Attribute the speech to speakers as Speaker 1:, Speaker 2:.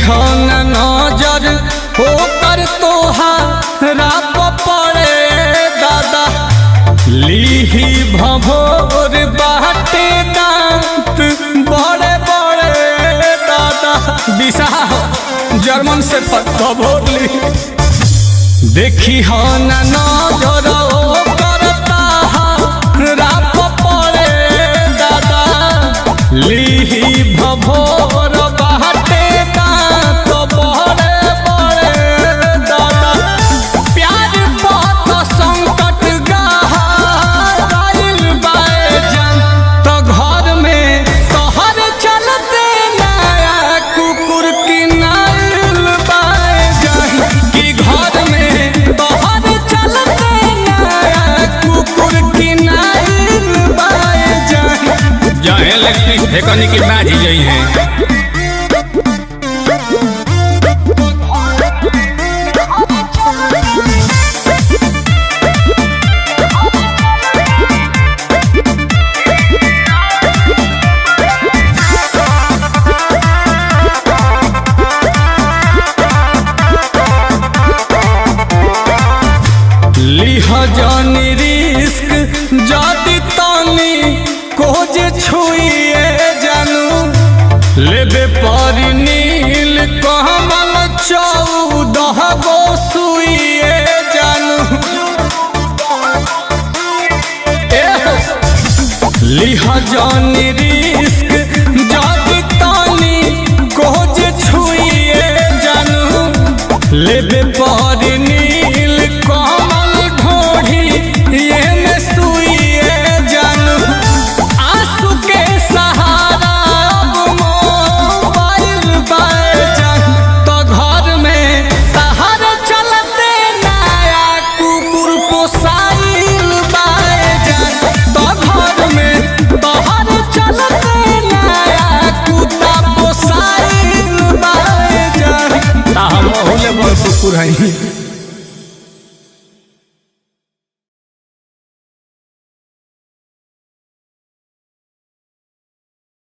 Speaker 1: हो नजर होकर तोहारा पड़े दादा लीही भभोर बाटे दांत बड़े बड़े दादा दिशा जर्मन से भभोर ली देखी हो नजर होकर तोहारा पड़े दादा लीही भभोर बाटे दांत बड़े बड़े दादा प्यार बहुत संकट गहराइल बाजन तो घर में तोहर चलते नया कुकुर किनाइल बाजन कि घर में तोहर चलते नया कुकुर किनाइल बाजन
Speaker 2: जहाँ इलेक्ट्रिक फेंकने की बाजी गई है।
Speaker 1: जानी रिस्क जाती तानी कोज छुइए जानू लेबे पर नील कमल 14 गो सुइए जानू लिहा जानी रिस्क जाती तानी कोज छुइए जानू लेबे पर नील कमल ये में सुइए जानू आंसू के सहारा अब मोबाइल बाजन तो घर में तहर चलते नया कुकुर पोसाइल बाजन तो घर में तहर चलते नया कुत्ता पोसाइल बाजन
Speaker 2: हम बहुले बड़ कुकुर हैं।